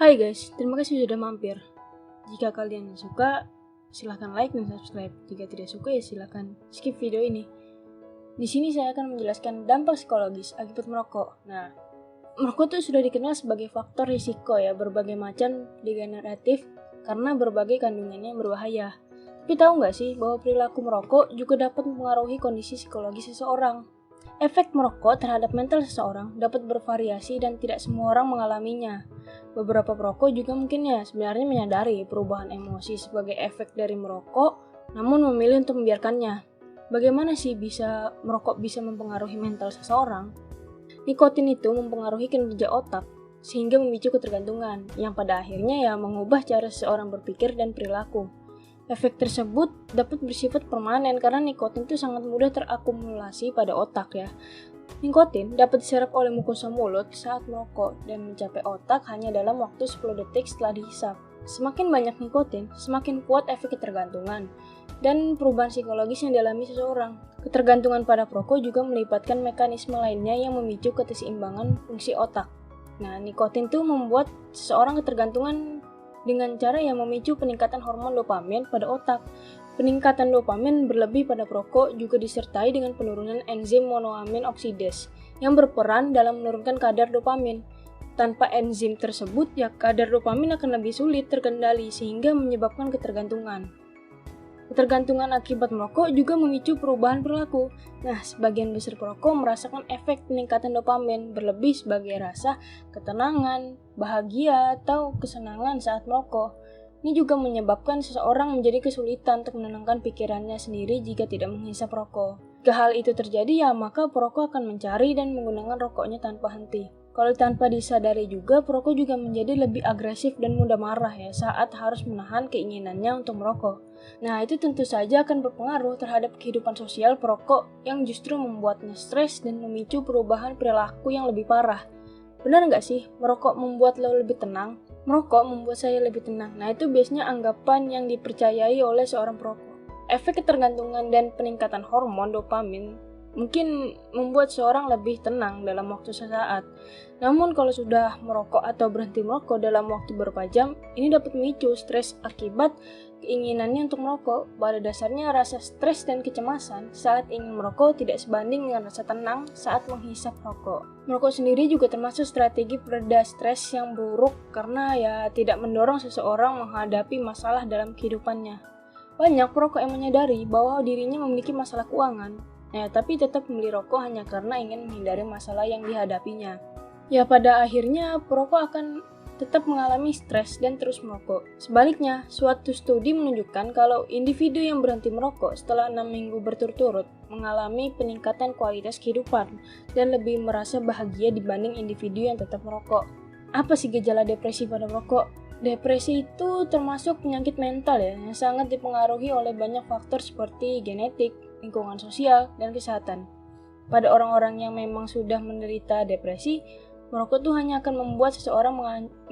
Hai guys, terima kasih sudah mampir. Jika kalian suka, silahkan like dan subscribe. Jika tidak suka, ya silahkan skip video ini. Di sini saya akan menjelaskan dampak psikologis akibat merokok. Nah, merokok itu sudah dikenal sebagai faktor risiko ya, berbagai macam degeneratif karena berbagai kandungannya yang berbahaya. Tapi tahu nggak sih bahwa perilaku merokok juga dapat mempengaruhi kondisi psikologis seseorang? Efek merokok terhadap mental seseorang dapat bervariasi dan tidak semua orang mengalaminya. Beberapa perokok juga mungkin ya sebenarnya menyadari perubahan emosi sebagai efek dari merokok, namun memilih untuk membiarkannya. Bagaimana sih merokok bisa mempengaruhi mental seseorang? Nikotin itu mempengaruhi kinerja otak, sehingga memicu ketergantungan, yang pada akhirnya ya mengubah cara seseorang berpikir dan perilaku. Efek tersebut dapat bersifat permanen karena nikotin itu sangat mudah terakumulasi pada otak ya. Nikotin dapat diserap oleh mukosa mulut saat merokok dan mencapai otak hanya dalam waktu 10 detik setelah dihisap. Semakin banyak nikotin, semakin kuat efek ketergantungan dan perubahan psikologis yang dialami seseorang. Ketergantungan pada perokok juga melibatkan mekanisme lainnya yang memicu keseimbangan fungsi otak. Nah, nikotin itu membuat seseorang ketergantungan dengan cara yang memicu peningkatan hormon dopamin pada otak. Peningkatan dopamin berlebih pada perokok juga disertai dengan penurunan enzim monoamin oksidase yang berperan dalam menurunkan kadar dopamin. Tanpa enzim tersebut, ya kadar dopamin akan lebih sulit terkendali sehingga menyebabkan ketergantungan. Ketergantungan akibat merokok juga memicu perubahan perilaku. Nah, sebagian besar perokok merasakan efek peningkatan dopamin berlebih sebagai rasa ketenangan, bahagia, atau kesenangan saat merokok. Ini juga menyebabkan seseorang menjadi kesulitan untuk menenangkan pikirannya sendiri jika tidak menghisap rokok. Jika hal itu terjadi ya maka perokok akan mencari dan menggunakan rokoknya tanpa henti. Kalau tanpa disadari juga, perokok juga menjadi lebih agresif dan mudah marah ya saat harus menahan keinginannya untuk merokok. Nah, itu tentu saja akan berpengaruh terhadap kehidupan sosial perokok yang justru membuatnya stres dan memicu perubahan perilaku yang lebih parah. Benar nggak sih, merokok membuat lo lebih tenang? Merokok membuat saya lebih tenang. Nah, itu biasanya anggapan yang dipercayai oleh seorang perokok. Efek ketergantungan dan peningkatan hormon dopamin mungkin membuat seorang lebih tenang dalam waktu sesaat. Namun kalau sudah merokok atau berhenti merokok dalam waktu beberapa jam, ini dapat memicu stres akibat keinginannya untuk merokok. Pada dasarnya rasa stres dan kecemasan saat ingin merokok tidak sebanding dengan rasa tenang saat menghisap rokok. Merokok sendiri juga termasuk strategi pereda stres yang buruk karena ya tidak mendorong seseorang menghadapi masalah dalam kehidupannya. Banyak perokok yang menyadari bahwa dirinya memiliki masalah keuangan, tapi tetap membeli rokok hanya karena ingin menghindari masalah yang dihadapinya. Ya, pada akhirnya perokok akan tetap mengalami stres dan terus merokok. Sebaliknya, suatu studi menunjukkan kalau individu yang berhenti merokok setelah 6 minggu berturut-turut mengalami peningkatan kualitas kehidupan dan lebih merasa bahagia dibanding individu yang tetap merokok. Apa sih gejala depresi pada merokok? Depresi itu termasuk penyakit mental ya, yang sangat dipengaruhi oleh banyak faktor seperti genetik, lingkungan sosial, dan kesehatan. Pada orang-orang yang memang sudah menderita depresi, merokok tuh hanya akan membuat seseorang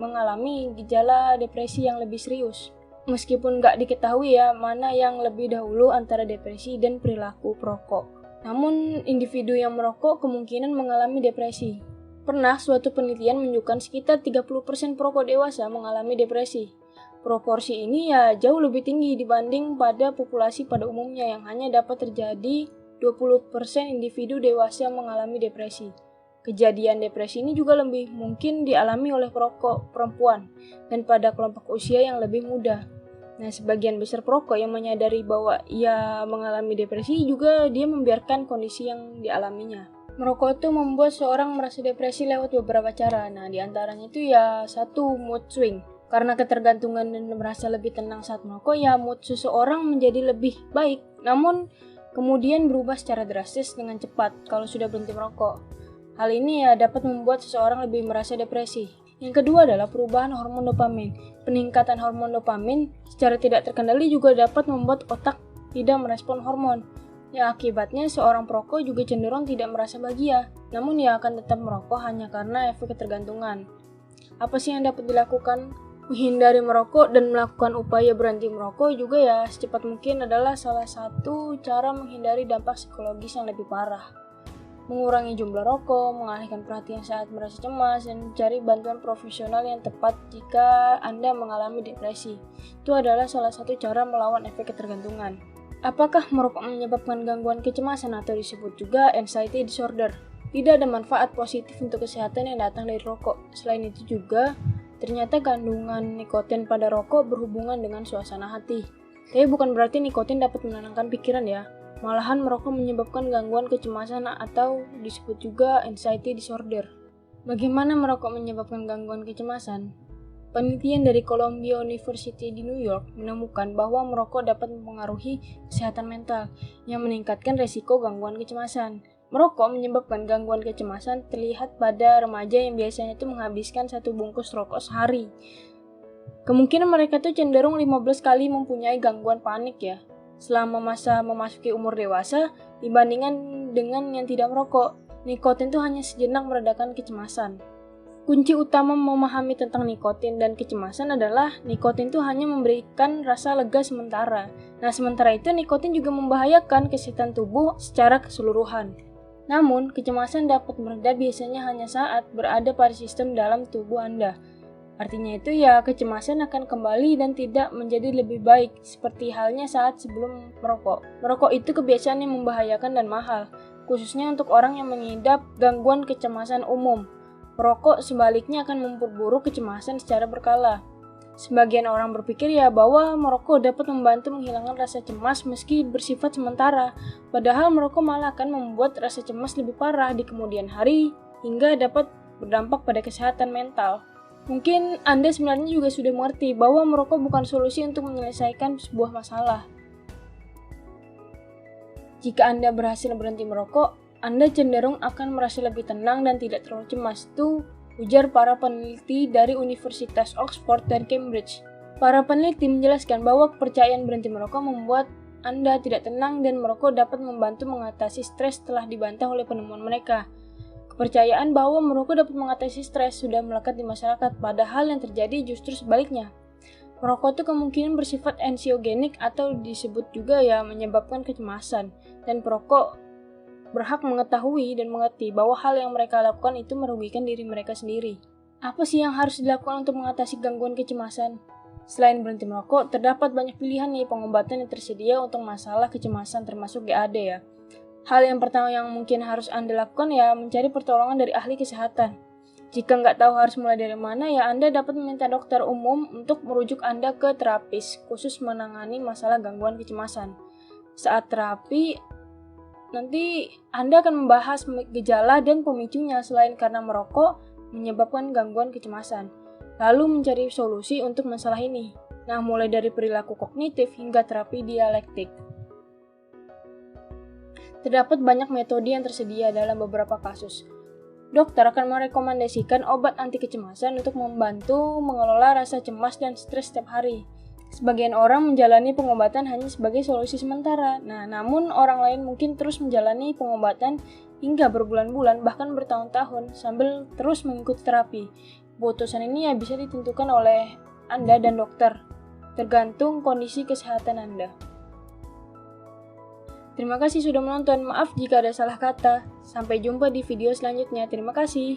mengalami gejala depresi yang lebih serius. Meskipun nggak diketahui ya mana yang lebih dahulu antara depresi dan perilaku perokok. Namun individu yang merokok kemungkinan mengalami depresi. Pernah suatu penelitian menunjukkan sekitar 30% perokok dewasa mengalami depresi. Proporsi ini ya jauh lebih tinggi dibanding pada populasi pada umumnya yang hanya dapat terjadi 20% individu dewasa yang mengalami depresi. Kejadian depresi ini juga lebih mungkin dialami oleh perokok perempuan dan pada kelompok usia yang lebih muda. Nah, sebagian besar perokok yang menyadari bahwa ia mengalami depresi juga dia membiarkan kondisi yang dialaminya. Merokok itu membuat seorang merasa depresi lewat beberapa cara. Nah, diantaranya itu ya satu, mood swing. Karena ketergantungan dan merasa lebih tenang saat merokok, ya mood seseorang menjadi lebih baik. Namun, kemudian berubah secara drastis dengan cepat kalau sudah berhenti merokok. Hal ini ya dapat membuat seseorang lebih merasa depresi. Yang kedua adalah perubahan hormon dopamin. Peningkatan hormon dopamin secara tidak terkendali juga dapat membuat otak tidak merespon hormon. Ya, akibatnya seorang perokok juga cenderung tidak merasa bahagia, namun ia akan tetap merokok hanya karena efek ketergantungan. Apa sih yang dapat dilakukan? Menghindari merokok dan melakukan upaya berhenti merokok juga ya secepat mungkin adalah salah satu cara menghindari dampak psikologis yang lebih parah. mengurangi jumlah rokok, mengalihkan perhatian saat merasa cemas, dan mencari bantuan profesional yang tepat jika Anda mengalami depresi. Itu adalah salah satu cara melawan efek ketergantungan. Apakah merokok menyebabkan gangguan kecemasan atau disebut juga anxiety disorder? Tidak ada manfaat positif untuk kesehatan yang datang dari rokok. Selain itu juga, ternyata kandungan nikotin pada rokok berhubungan dengan suasana hati. Tapi bukan berarti nikotin dapat menenangkan pikiran ya. Malahan merokok menyebabkan gangguan kecemasan atau disebut juga anxiety disorder. Bagaimana merokok menyebabkan gangguan kecemasan? Penelitian dari Columbia University di New York menemukan bahwa merokok dapat mempengaruhi kesehatan mental yang meningkatkan resiko gangguan kecemasan. Merokok menyebabkan gangguan kecemasan terlihat pada remaja yang biasanya itu menghabiskan 1 bungkus rokok sehari. Kemungkinan mereka tuh cenderung 15 kali mempunyai gangguan panik ya, selama masa memasuki umur dewasa dibandingkan dengan yang tidak merokok. Nikotin tuh hanya sejenak meredakan kecemasan. Kunci utama memahami tentang nikotin dan kecemasan adalah nikotin itu hanya memberikan rasa lega sementara. Nah, sementara itu nikotin juga membahayakan kesehatan tubuh secara keseluruhan. Namun, kecemasan dapat mereda biasanya hanya saat berada pada sistem dalam tubuh Anda. Artinya itu ya, kecemasan akan kembali dan tidak menjadi lebih baik seperti halnya saat sebelum merokok. Merokok itu kebiasaan yang membahayakan dan mahal, khususnya untuk orang yang mengidap gangguan kecemasan umum. Merokok sebaliknya akan memperburuk kecemasan secara berkala. Sebagian orang berpikir ya bahwa merokok dapat membantu menghilangkan rasa cemas meski bersifat sementara, padahal merokok malah akan membuat rasa cemas lebih parah di kemudian hari hingga dapat berdampak pada kesehatan mental. Mungkin Anda sebenarnya juga sudah mengerti bahwa merokok bukan solusi untuk menyelesaikan sebuah masalah. Jika Anda berhasil berhenti merokok, Anda cenderung akan merasa lebih tenang dan tidak terlalu cemas. Itu ujar para peneliti dari Universitas Oxford dan Cambridge. Para peneliti menjelaskan bahwa kepercayaan berhenti merokok membuat Anda tidak tenang dan merokok dapat membantu mengatasi stres setelah dibantah oleh penemuan mereka. Kepercayaan bahwa merokok dapat mengatasi stres sudah melekat di masyarakat, padahal yang terjadi justru sebaliknya. Merokok itu kemungkinan bersifat anxiogenik atau disebut juga ya menyebabkan kecemasan, dan perokok berhak mengetahui dan mengerti bahwa hal yang mereka lakukan itu merugikan diri mereka sendiri. Apa sih yang harus dilakukan untuk mengatasi gangguan kecemasan? Selain berhenti merokok, terdapat banyak pilihan nih pengobatan yang tersedia untuk masalah kecemasan termasuk GAD ya. Hal yang pertama yang mungkin harus Anda lakukan ya mencari pertolongan dari ahli kesehatan. Jika nggak tahu harus mulai dari mana ya Anda dapat meminta dokter umum untuk merujuk Anda ke terapis khusus menangani masalah gangguan kecemasan. Saat terapi, nanti Anda akan membahas gejala dan pemicunya selain karena merokok menyebabkan gangguan kecemasan. Lalu mencari solusi untuk masalah ini. Nah, mulai dari perilaku kognitif hingga terapi dialektik. Terdapat banyak metode yang tersedia dalam beberapa kasus. Dokter akan merekomendasikan obat anti kecemasan untuk membantu mengelola rasa cemas dan stres setiap hari. Sebagian orang menjalani pengobatan hanya sebagai solusi sementara. Nah, namun orang lain mungkin terus menjalani pengobatan hingga berbulan-bulan bahkan bertahun-tahun sambil terus mengikuti terapi. Keputusan ini ya bisa ditentukan oleh Anda dan dokter, tergantung kondisi kesehatan Anda. Terima kasih sudah menonton. Maaf jika ada salah kata. Sampai jumpa di video selanjutnya. Terima kasih.